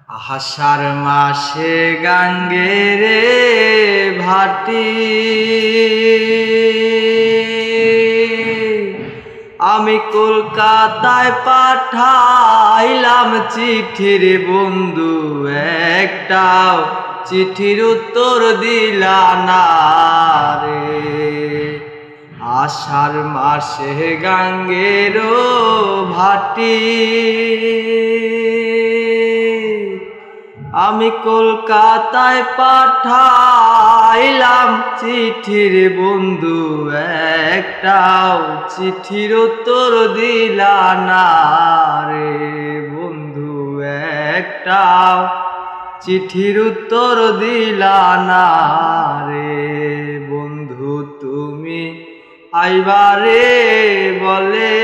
আষাঢ় মাসে গাঙ্গেরে ভাটি আমি কলকাতায় পাঠাইলাম চিঠির বন্ধু, একটাও চিঠির উত্তর দিলা না রে। আষাঢ় মাসে গাঙ্গের ভাটি আমি কলকাতায় পাঠাইলাম চিঠির বন্ধু, একটাও চিঠির উত্তর দিলা না রে বন্ধু, একটাও চিঠির উত্তর দিলা না রে বন্ধু। তুমি আইবারে বলে